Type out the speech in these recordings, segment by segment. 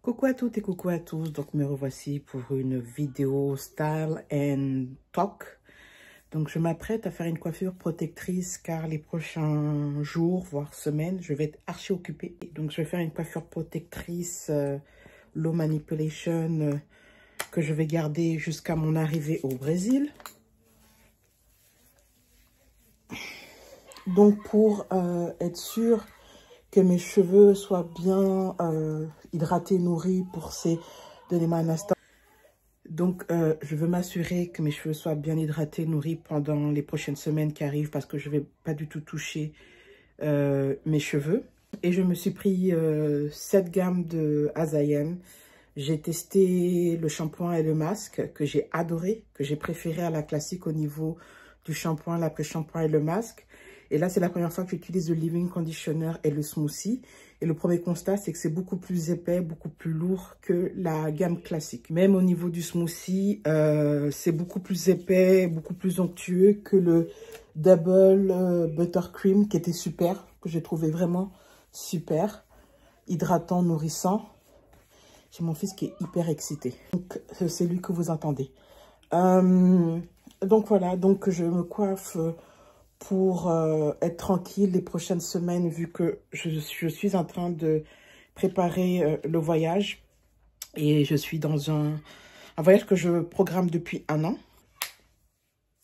Coucou à toutes et coucou à tous, donc me revoici pour une vidéo Style and Talk. Donc je m'apprête à faire une coiffure protectrice car les prochains jours, voire semaines, je vais être archi occupée. Donc je vais faire une coiffure protectrice low manipulation que je vais garder jusqu'à mon arrivée au Brésil. Donc pour être sûr que mes cheveux soient bien hydratés, nourris pour ces... Donnez-moi un instant. Donc, je veux m'assurer que mes cheveux soient bien hydratés, nourris pendant les prochaines semaines qui arrivent parce que je ne vais pas du tout toucher mes cheveux. Et je me suis pris cette gamme de Azayan. J'ai testé le shampoing et le masque que j'ai adoré, que j'ai préféré à la classique au niveau du shampoing, l'après-shampoing et le masque. Et là, c'est la première fois que j'utilise le leave-in conditioner et le smoothie. Et le premier constat, c'est que c'est beaucoup plus épais, beaucoup plus lourd que la gamme classique. Même au niveau du smoothie, c'est beaucoup plus épais, beaucoup plus onctueux que le double buttercream qui était super, que j'ai trouvé vraiment super, hydratant, nourrissant. J'ai mon fils qui est hyper excité. Donc, c'est lui que vous entendez. Donc voilà, donc je me coiffe pour être tranquille les prochaines semaines vu que je suis en train de préparer le voyage. Et je suis dans un voyage que je programme depuis 1 an.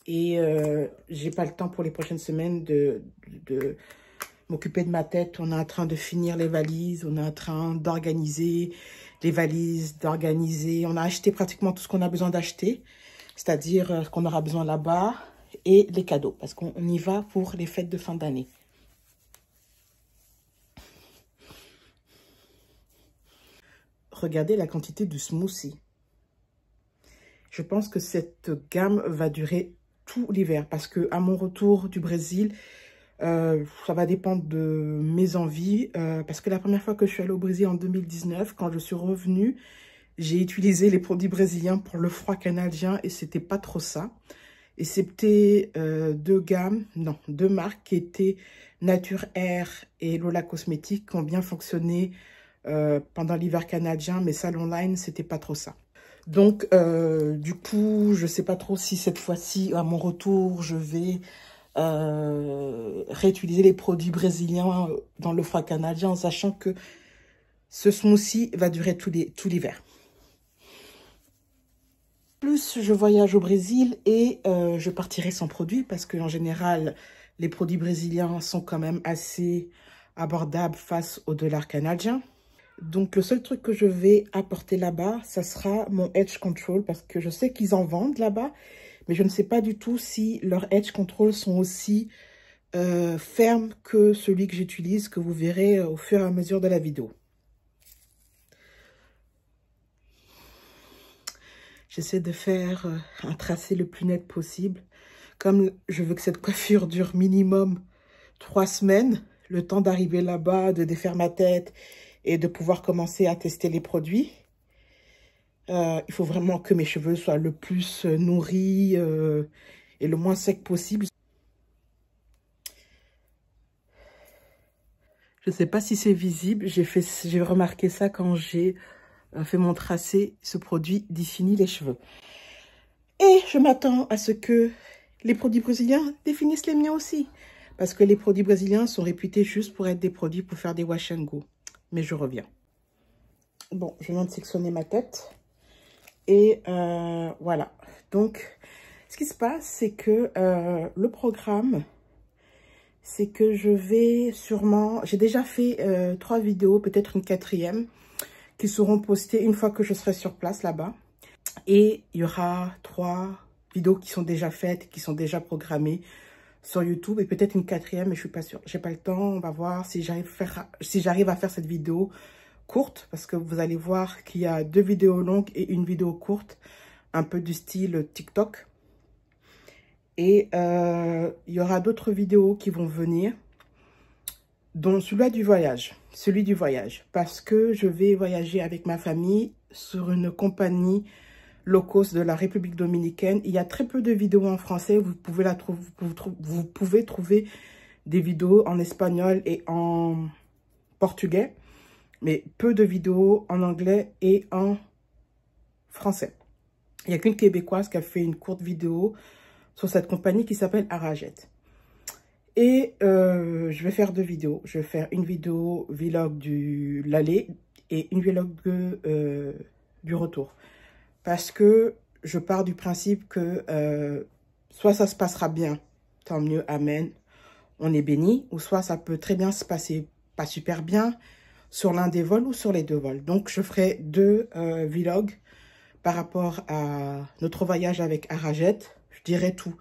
Et j'ai pas le temps pour les prochaines semaines de m'occuper de ma tête. On est en train de finir les valises, on est en train d'organiser les valises, on a acheté pratiquement tout ce qu'on a besoin d'acheter, c'est-à-dire qu'on aura besoin là-bas et les cadeaux, parce qu'on y va pour les fêtes de fin d'année. Regardez la quantité de smoothie. Je pense que cette gamme va durer tout l'hiver, parce que à mon retour du Brésil, ça va dépendre de mes envies, parce que la première fois que je suis allée au Brésil en 2019, quand je suis revenue, j'ai utilisé les produits brésiliens pour le froid canadien et c'était pas trop ça. Et c'était deux marques qui étaient Nature Air et Lola Cosmétiques qui ont bien fonctionné pendant l'hiver canadien, mais Salon Line, c'était pas trop ça. Donc, du coup, je sais pas trop si cette fois-ci, à mon retour, je vais réutiliser les produits brésiliens dans le froid canadien, en sachant que ce smoothie va durer tout l'hiver. Plus je voyage au Brésil et je partirai sans produit parce qu'en général, les produits brésiliens sont quand même assez abordables face au dollar canadien. Donc, le seul truc que je vais apporter là-bas, ça sera mon Edge Control parce que je sais qu'ils en vendent là-bas, mais je ne sais pas du tout si leurs Edge Control sont aussi fermes que celui que j'utilise, que vous verrez au fur et à mesure de la vidéo. J'essaie de faire un tracé le plus net possible. Comme je veux que cette coiffure dure minimum 3 semaines, le temps d'arriver là-bas, de défaire ma tête et de pouvoir commencer à tester les produits. Il faut vraiment que mes cheveux soient le plus nourris et le moins secs possible. Je ne sais pas si c'est visible, j'ai remarqué ça quand j'ai fait mon tracé. Ce produit définit les cheveux. Et je m'attends à ce que les produits brésiliens définissent les miens aussi. Parce que les produits brésiliens sont réputés juste pour être des produits pour faire des wash and go. Mais je reviens. Bon, je viens de sectionner ma tête. Et voilà. Donc, ce qui se passe, c'est que le programme, c'est que je vais sûrement... J'ai déjà fait 3 vidéos, peut-être une 4e, qui seront postées une fois que je serai sur place là-bas. Et il y aura 3 vidéos qui sont déjà faites, qui sont déjà programmées sur YouTube. Et peut-être une 4e, mais je suis pas sûre. J'ai pas le temps. On va voir si j'arrive à faire cette vidéo courte. Parce que vous allez voir qu'il y a 2 vidéos longues et une vidéo courte. Un peu du style TikTok. Et il y aura d'autres vidéos qui vont venir. Dont celui du voyage. Parce que je vais voyager avec ma famille sur une compagnie low cost de la République dominicaine. Il y a très peu de vidéos en français. Vous pouvez trouver des vidéos en espagnol et en portugais. mais peu de vidéos en anglais et en français. Il n'y a qu'une Québécoise qui a fait une courte vidéo sur cette compagnie qui s'appelle Arajet. Et je vais faire 2 vidéos. Je vais faire une vidéo vlog du l'aller et une vlog du retour. Parce que je pars du principe que soit ça se passera bien, tant mieux, amen, on est béni, ou soit ça peut très bien se passer pas super bien sur l'un des vols ou sur les 2 vols. Donc je ferai 2 vlogs par rapport à notre voyage avec Arajet. Je dirai tout,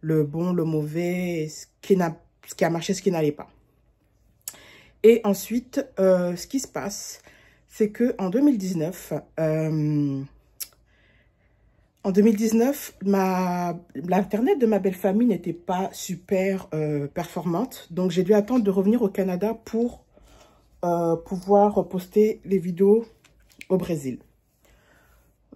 le bon, le mauvais, ce qui a marché, ce qui n'allait pas. Et ensuite, ce qui se passe, c'est que en 2019, l'internet de ma belle famille n'était pas super performante. Donc, j'ai dû attendre de revenir au Canada pour pouvoir poster les vidéos au Brésil.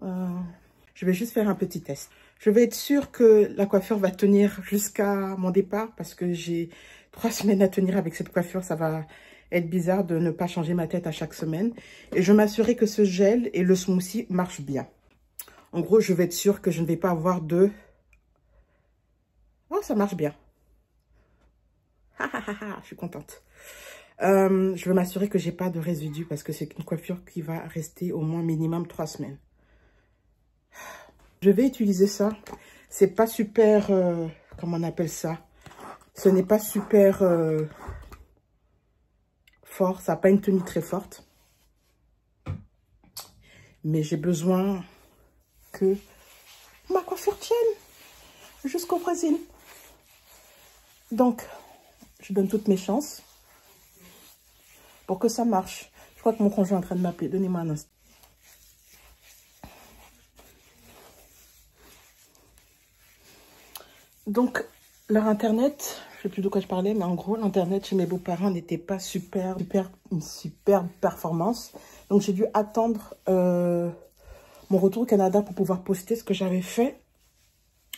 Je vais juste faire un petit test. Je vais être sûre que la coiffure va tenir jusqu'à mon départ parce que j'ai 3 semaines à tenir avec cette coiffure. Ça va être bizarre de ne pas changer ma tête à chaque semaine. Et je m'assurer que ce gel et le smoothie marchent bien. En gros, je vais être sûre que je ne vais pas avoir de... Oh, ça marche bien. Je suis contente. Je vais m'assurer que j'ai pas de résidus parce que c'est une coiffure qui va rester au moins minimum 3 semaines. Je vais utiliser ça. C'est pas super... comment on appelle ça? Ce n'est pas super fort. Ça n'a pas une tenue très forte. Mais j'ai besoin que ma coiffure tienne jusqu'au Brésil. Donc, je donne toutes mes chances pour que ça marche. Je crois que mon conjoint est en train de m'appeler. Donnez-moi un instant. Donc, leur internet, je ne sais plus de quoi je parlais, mais en gros, l'internet chez mes beaux-parents n'était pas une super performance. Donc, j'ai dû attendre mon retour au Canada pour pouvoir poster ce que j'avais fait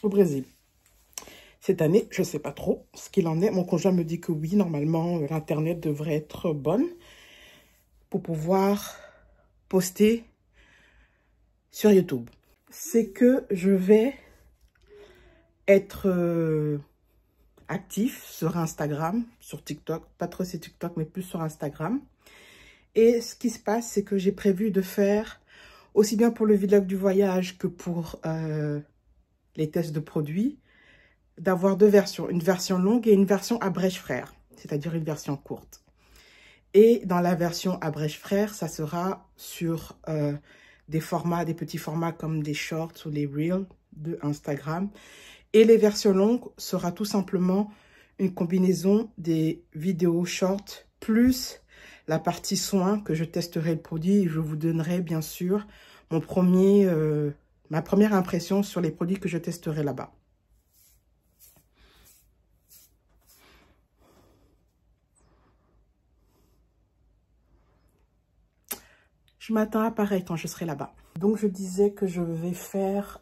au Brésil. Cette année, je ne sais pas trop ce qu'il en est. Mon conjoint me dit que oui, normalement, l'internet devrait être bonne pour pouvoir poster sur YouTube. C'est que je vais être actif sur Instagram, sur TikTok, pas trop sur TikTok, mais plus sur Instagram. Et ce qui se passe, c'est que j'ai prévu de faire, aussi bien pour le vlog du voyage que pour les tests de produits, d'avoir 2 versions, une version longue et une version abrège-frère, c'est-à-dire une version courte. Et dans la version abrège-frère, ça sera sur des petits formats comme des shorts ou les reels de Instagram. Et les versions longues sera tout simplement une combinaison des vidéos short plus la partie soins que je testerai le produit et je vous donnerai bien sûr ma première impression sur les produits que je testerai là-bas. Je m'attends à pareil quand je serai là-bas. Donc je disais que je vais faire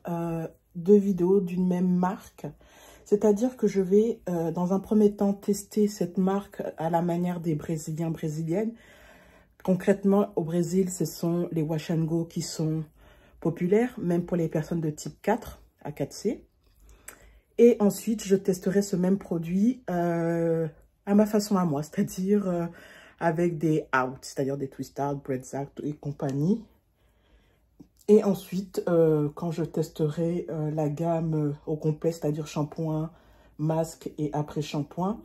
2 vidéos d'une même marque. C'est-à-dire que je vais dans un premier temps tester cette marque à la manière des Brésiliens, Brésiliennes. Concrètement, au Brésil, ce sont les Wash & Go qui sont populaires, même pour les personnes de type 4 à 4C. Et ensuite, je testerai ce même produit à ma façon à moi, c'est-à-dire avec des out, c'est-à-dire des twist out, breadzac et compagnie. Et ensuite, quand je testerai la gamme au complet, c'est-à-dire shampoing, masque et après-shampoing,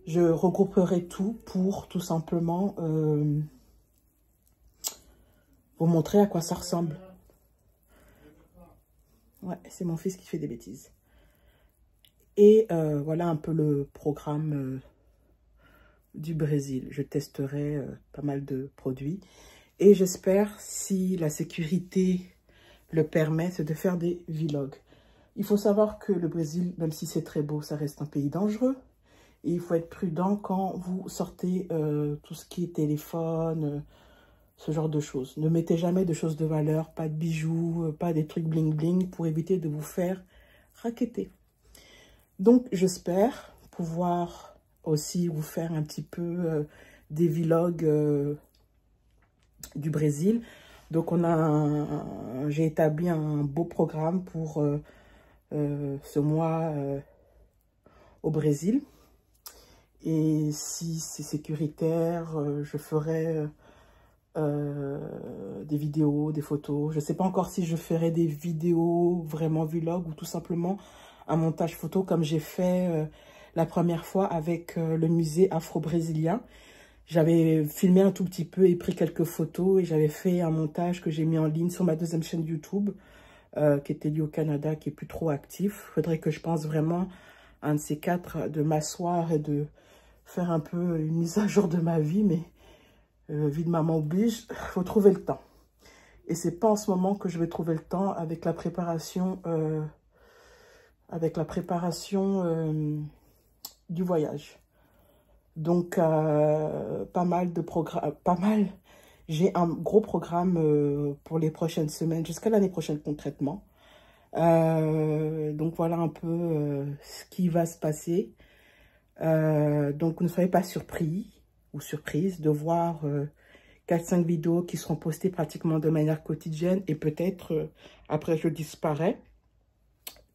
je regrouperai tout pour tout simplement vous montrer à quoi ça ressemble. Ouais, c'est mon fils qui fait des bêtises. Et voilà un peu le programme du Brésil. Je testerai pas mal de produits. Et j'espère, si la sécurité le permet, c'est de faire des vlogs. Il faut savoir que le Brésil, même si c'est très beau, ça reste un pays dangereux. Et il faut être prudent quand vous sortez tout ce qui est téléphone, ce genre de choses. Ne mettez jamais de choses de valeur, pas de bijoux, pas des trucs bling bling pour éviter de vous faire racketter. Donc, j'espère pouvoir aussi vous faire un petit peu des vlogs du Brésil. Donc, j'ai établi un beau programme pour ce mois au Brésil. Et si c'est sécuritaire, je ferai des vidéos, des photos. Je ne sais pas encore si je ferai des vidéos vraiment vlog ou tout simplement un montage photo comme j'ai fait la première fois avec le musée afro-brésilien. J'avais filmé un tout petit peu et pris quelques photos et j'avais fait un montage que j'ai mis en ligne sur ma deuxième chaîne YouTube qui était liée au Canada, qui est plus trop actif. Il faudrait que je pense vraiment à un de ces quatre de m'asseoir et de faire un peu une mise à jour de ma vie, mais vie de maman oblige, il faut trouver le temps. Et c'est pas en ce moment que je vais trouver le temps avec la préparation du voyage. Donc, pas mal de programmes, j'ai un gros programme pour les prochaines semaines, jusqu'à l'année prochaine concrètement. Donc, voilà un peu ce qui va se passer. Donc, ne soyez pas surpris ou surprise de voir 4-5 vidéos qui seront postées pratiquement de manière quotidienne et peut-être, après je disparais,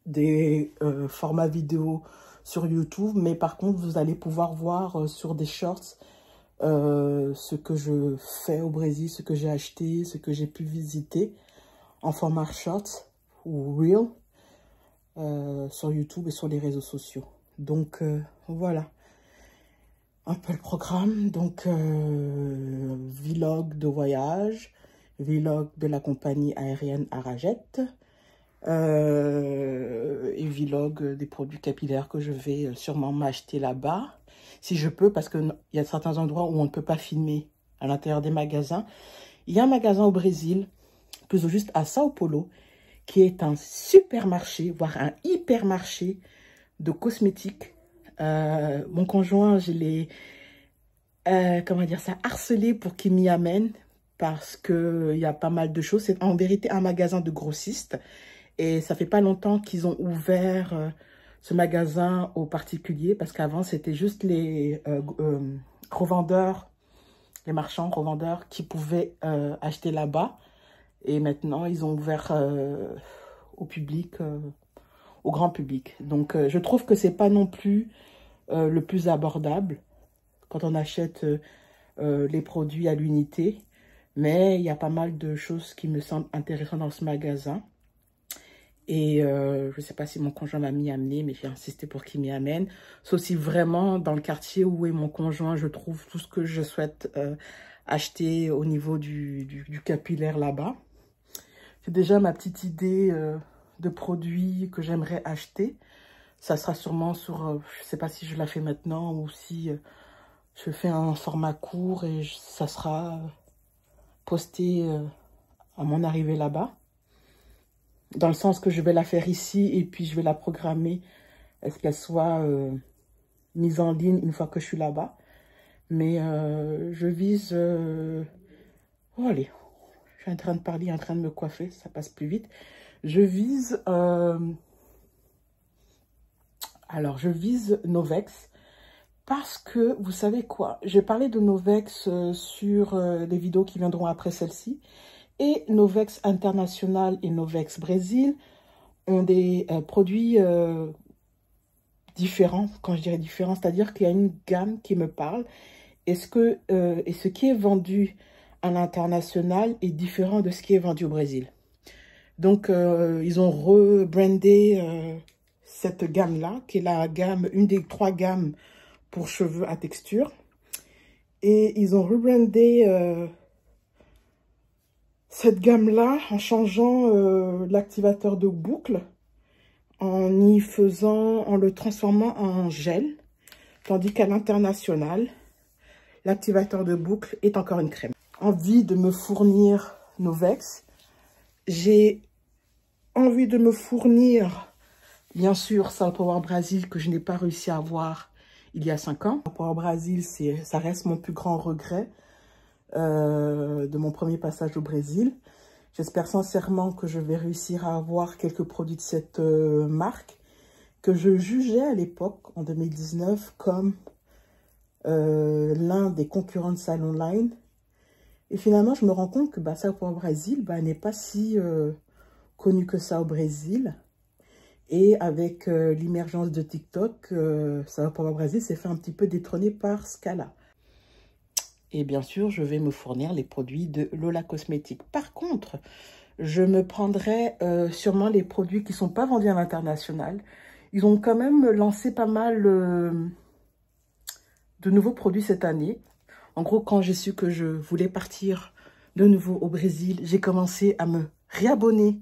des formats vidéo sur YouTube. Mais par contre, vous allez pouvoir voir sur des shorts ce que je fais au Brésil, ce que j'ai acheté, ce que j'ai pu visiter en format shorts ou Reel sur YouTube et sur les réseaux sociaux. Donc, voilà. Un peu le programme, donc vlog de voyage, vlog de la compagnie aérienne Arajet et vlog des produits capillaires que je vais sûrement m'acheter là-bas, si je peux, parce qu'il y a certains endroits où on ne peut pas filmer à l'intérieur des magasins. Il y a un magasin au Brésil, plus ou juste à Sao Paulo, qui est un supermarché, voire un hypermarché de cosmétiques. Mon conjoint, je l'ai, comment dire ça, harcelé pour qu'il m'y amène parce qu'il y a pas mal de choses. C'est en vérité un magasin de grossistes et ça fait pas longtemps qu'ils ont ouvert ce magasin aux particuliers parce qu'avant, c'était juste les revendeurs, les marchands revendeurs qui pouvaient acheter là-bas. Et maintenant, ils ont ouvert au public, au grand public. Donc, je trouve que c'est pas non plus le plus abordable quand on achète les produits à l'unité. Mais il y a pas mal de choses qui me semblent intéressantes dans ce magasin. Et je ne sais pas si mon conjoint m'a m'y amener, mais j'ai insisté pour qu'il m'y amène. C'est aussi vraiment dans le quartier où est mon conjoint, je trouve tout ce que je souhaite acheter au niveau du capillaire là-bas. C'est déjà ma petite idée de produits que j'aimerais acheter. Ça sera sûrement sur, je ne sais pas si je la fais maintenant ou si je fais un format court et ça sera posté à mon arrivée là-bas. Dans le sens que je vais la faire ici et puis je vais la programmer. Est-ce qu'elle soit mise en ligne une fois que je suis là-bas. Mais je vise... Oh, allez, je suis en train de parler, en train de me coiffer, ça passe plus vite. Je vise... Alors, je vise Novex parce que, vous savez quoi, j'ai parlé de Novex sur les vidéos qui viendront après celle-ci. Et Novex International et Novex Brésil ont des produits différents. Quand je dirais différents, c'est-à-dire qu'il y a une gamme qui me parle. Et ce qui est vendu à l'international est différent de ce qui est vendu au Brésil. Donc, ils ont rebrandé cette gamme-là, qui est la gamme, une des 3 gammes pour cheveux à texture. Et ils ont rebrandé cette gamme-là en changeant l'activateur de boucle, en le transformant en gel. Tandis qu'à l'international, l'activateur de boucle est encore une crème. Envie de me fournir Novex. J'ai envie de me fournir, bien sûr, Sao Power Brasil, que je n'ai pas réussi à avoir il y a 5 ans. Sao Power Brasil, ça reste mon plus grand regret de mon premier passage au Brésil. J'espère sincèrement que je vais réussir à avoir quelques produits de cette marque que je jugeais à l'époque, en 2019, comme l'un des concurrents de Salon Line. Et finalement, je me rends compte que Sao Paulo au Brésil n'est pas si connu que ça au Brésil. Et avec l'émergence de TikTok, Sao Paulo au Brésil s'est fait un petit peu détrôner par Scala. Et bien sûr, je vais me fournir les produits de Lola Cosmétiques. Par contre, je me prendrai sûrement les produits qui ne sont pas vendus à l'international. Ils ont quand même lancé pas mal de nouveaux produits cette année. En gros, quand j'ai su que je voulais partir de nouveau au Brésil, j'ai commencé à me réabonner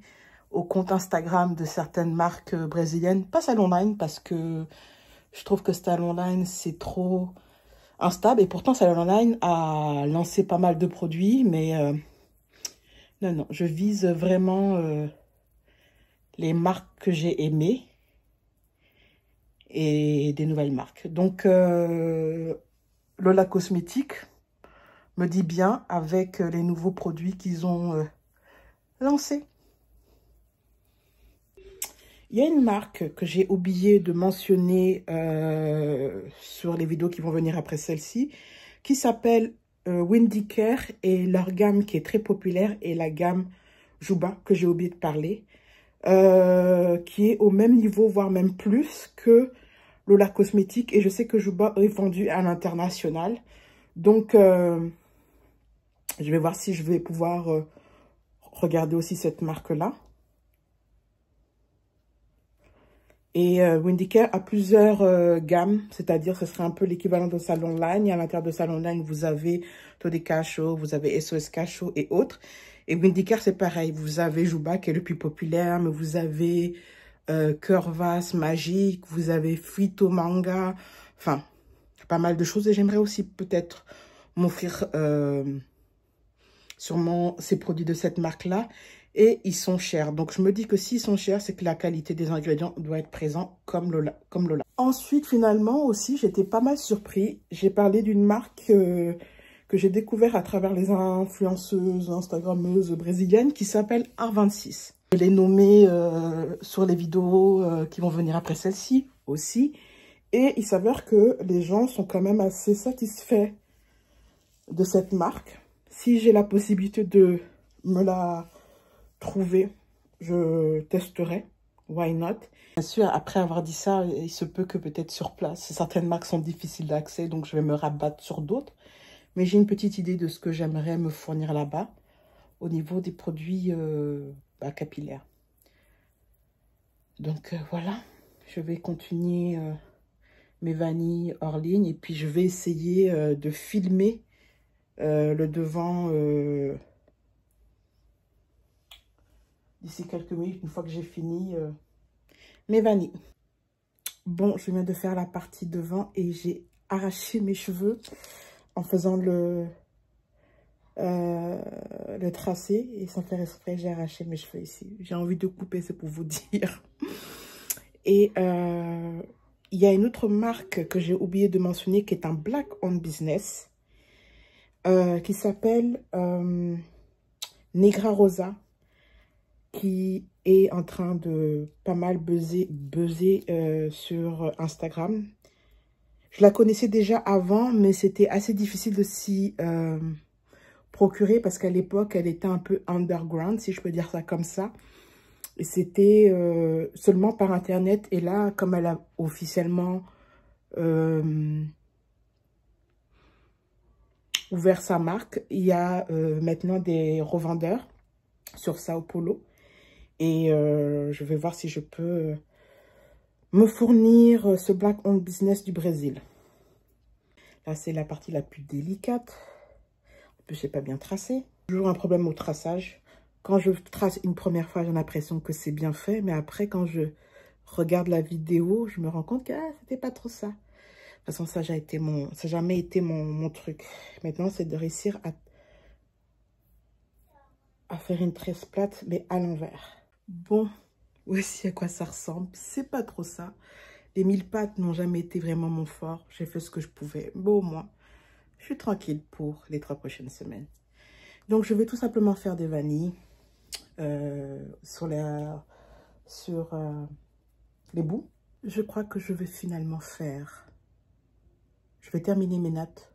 au compte Instagram de certaines marques brésiliennes. Pas Salonline, parce que je trouve que Salonline, c'est trop instable. Et pourtant, Salonline a lancé pas mal de produits, mais non, je vise vraiment les marques que j'ai aimées et des nouvelles marques. Donc, Lola Cosmétiques me dit bien avec les nouveaux produits qu'ils ont lancés. Il y a une marque que j'ai oublié de mentionner sur les vidéos qui vont venir après celle-ci, qui s'appelle Windy Care, et leur gamme qui est très populaire est la gamme Juba, que j'ai oublié de parler, qui est au même niveau, voire même plus que Lola Cosmétiques. Et je sais que Juba est vendu à l'international. Donc, je vais voir si je vais pouvoir regarder aussi cette marque-là. Et Windy Care a plusieurs gammes, c'est-à-dire ce serait un peu l'équivalent de Salonline. À l'intérieur de Salonline, vous avez Toddy Cacho, vous avez SOS Cacho et autres. Et Windy Care, c'est pareil. Vous avez Juba qui est le plus populaire, mais vous avez Curvas Magique, vous avez Frito Manga, enfin, pas mal de choses. Et j'aimerais aussi peut-être m'offrir sûrement ces produits de cette marque-là. Et ils sont chers. Donc, je me dis que s'ils sont chers, c'est que la qualité des ingrédients doit être présente comme Lola. Ensuite, finalement, aussi, j'étais pas mal surpris. J'ai parlé d'une marque que j'ai découvert à travers les influenceuses, instagrammeuses brésiliennes qui s'appelle Art26. Je l'ai nommée sur les vidéos qui vont venir après celle-ci aussi. Et il s'avère que les gens sont quand même assez satisfaits de cette marque. Si j'ai la possibilité de me la trouver, je testerai. Why not? Bien sûr, après avoir dit ça, il se peut que peut-être sur place, certaines marques sont difficiles d'accès, donc je vais me rabattre sur d'autres. Mais j'ai une petite idée de ce que j'aimerais me fournir là-bas au niveau des produits capillaires. Donc voilà, je vais continuer mes vanilles hors ligne et puis je vais essayer de filmer le devant d'ici quelques minutes, une fois que j'ai fini mes vanilles. Bon, je viens de faire la partie devant et j'ai arraché mes cheveux en faisant le tracé. Et sans faire exprès, j'ai arraché mes cheveux ici. J'ai envie de couper, c'est pour vous dire. Et il y a une autre marque que j'ai oublié de mentionner qui est un Black Owned Business qui s'appelle Negra Rosa, qui est en train de pas mal buzzer sur Instagram. Je la connaissais déjà avant, mais c'était assez difficile de s'y procurer parce qu'à l'époque, elle était un peu underground, si je peux dire ça comme ça. Et c'était seulement par Internet. Et là, comme elle a officiellement ouvert sa marque, il y a maintenant des revendeurs sur Sao Paulo. Et je vais voir si je peux me fournir ce Black Owned Business du Brésil. Là, c'est la partie la plus délicate. En plus, j'ai pas bien tracé. Toujours un problème au traçage. Quand je trace une première fois, j'ai l'impression que c'est bien fait. Mais après, quand je regarde la vidéo, je me rends compte que c'était pas trop ça. De toute façon, ça n'a jamais été mon truc. Maintenant, c'est de réussir à faire une tresse plate, mais à l'envers. Bon, voici à quoi ça ressemble. C'est pas trop ça. Les 1000 pattes n'ont jamais été vraiment mon fort. J'ai fait ce que je pouvais. Bon, au moins, je suis tranquille pour les 3 prochaines semaines. Donc, je vais tout simplement faire des vanilles sur les bouts. Je crois que je vais finalement faire... Je vais terminer mes nattes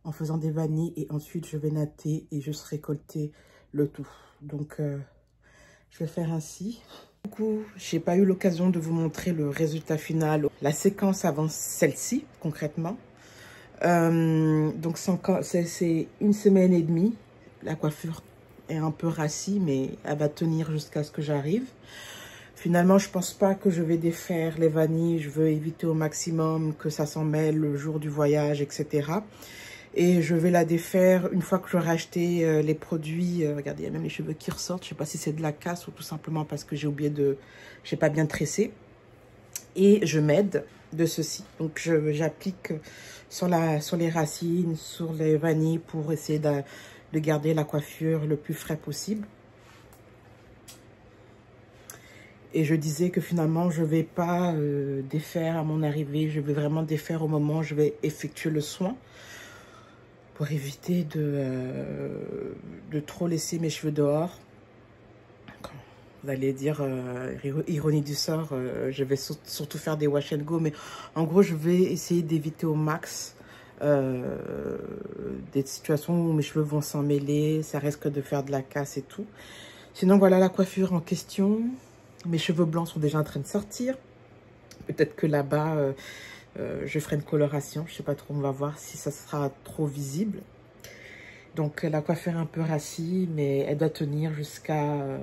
en faisant des vanilles et ensuite je vais natter et juste récolter le tout. Donc, je vais faire ainsi. Du coup, j'ai pas eu l'occasion de vous montrer le résultat final, la séquence avant celle-ci, concrètement. Donc, c'est 1 semaine et demie. La coiffure est un peu rassie, mais elle va tenir jusqu'à ce que j'arrive. Finalement, je pense pas que je vais défaire les vanilles. Je veux éviter au maximum que ça s'en mêle le jour du voyage, etc. Et je vais la défaire une fois que j'aurai acheté les produits. Regardez, il y a même les cheveux qui ressortent. Je sais pas si c'est de la casse ou tout simplement parce que j'ai pas bien tressé. Et je m'aide de ceci. Donc, j'applique sur les racines, sur les vanilles pour essayer de garder la coiffure le plus frais possible. Et je disais que finalement, je ne vais pas défaire à mon arrivée. Je vais vraiment défaire au moment où je vais effectuer le soin. Pour éviter de trop laisser mes cheveux dehors. Vous allez dire, ironie du sort, je vais surtout faire des wash and go. Mais en gros, je vais essayer d'éviter au max des situations où mes cheveux vont s'en mêler. Ça risque de faire de la casse et tout. Sinon, voilà la coiffure en question. Mes cheveux blancs sont déjà en train de sortir. Peut-être que là-bas, je ferai une coloration. Je ne sais pas trop, on va voir si ça sera trop visible. Donc, la coiffure est un peu rassie, mais elle doit tenir jusqu'à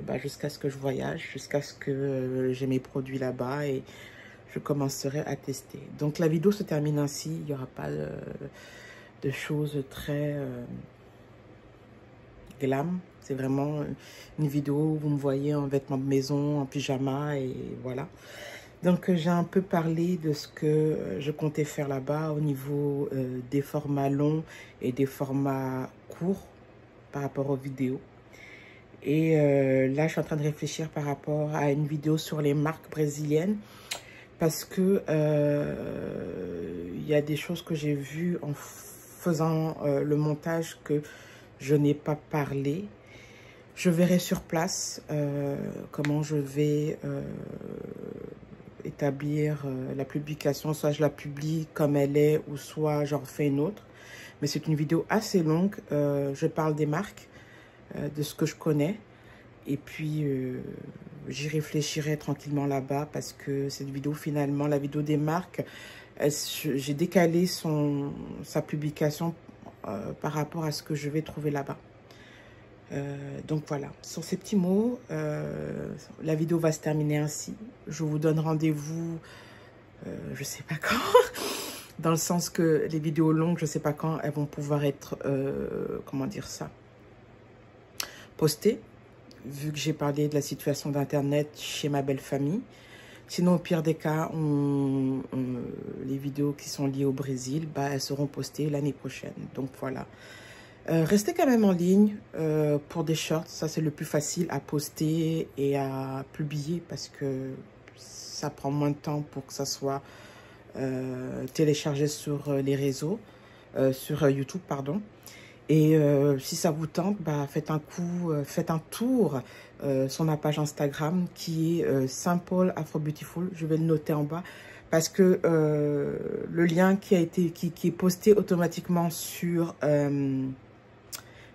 ce que je voyage, jusqu'à ce que j'ai mes produits là-bas et je commencerai à tester. Donc, la vidéo se termine ainsi. Il n'y aura pas de choses très glam. C'est vraiment une vidéo où vous me voyez en vêtements de maison, en pyjama et voilà. Donc, j'ai un peu parlé de ce que je comptais faire là-bas au niveau des formats longs et des formats courts par rapport aux vidéos. Et là, je suis en train de réfléchir par rapport à une vidéo sur les marques brésiliennes parce que y a des choses que j'ai vues en faisant le montage que je n'ai pas parlé. Je verrai sur place comment je vais établir la publication, soit je la publie comme elle est ou soit j'en refais une autre. Mais c'est une vidéo assez longue. Je parle des marques, de ce que je connais et puis j'y réfléchirai tranquillement là-bas parce que cette vidéo finalement, la vidéo des marques, j'ai décalé sa publication par rapport à ce que je vais trouver là-bas. Donc voilà, sur ces petits mots, la vidéo va se terminer ainsi. Je vous donne rendez-vous, je sais pas quand, dans le sens que les vidéos longues, je sais pas quand elles vont pouvoir être, comment dire ça, postées, vu que j'ai parlé de la situation d'internet chez ma belle famille. Sinon, au pire des cas, les vidéos qui sont liées au Brésil, elles seront postées l'année prochaine. Donc voilà. Restez quand même en ligne pour des shorts. Ça, c'est le plus facile à poster et à publier parce que ça prend moins de temps pour que ça soit téléchargé sur les réseaux, sur YouTube, pardon. Et si ça vous tente, faites un tour sur ma page Instagram qui est Simple Afro Beautiful. Je vais le noter en bas parce que le lien qui est posté automatiquement sur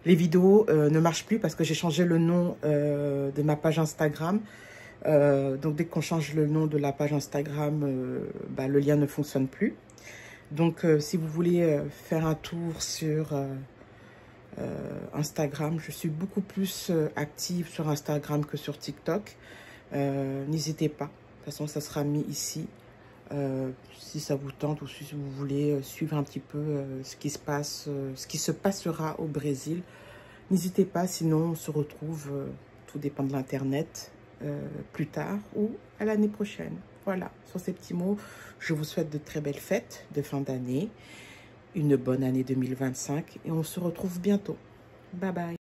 les vidéos ne marchent plus parce que j'ai changé le nom de ma page Instagram. Donc, dès qu'on change le nom de la page Instagram, le lien ne fonctionne plus. Donc, si vous voulez faire un tour sur Instagram, je suis beaucoup plus active sur Instagram que sur TikTok. N'hésitez pas. De toute façon, ça sera mis ici. Si ça vous tente ou si vous voulez suivre un petit peu ce qui se passera au Brésil, n'hésitez pas, sinon on se retrouve, tout dépend de l'internet, plus tard ou à l'année prochaine. Voilà, sur ces petits mots, je vous souhaite de très belles fêtes de fin d'année, une bonne année 2025 et on se retrouve bientôt. Bye bye.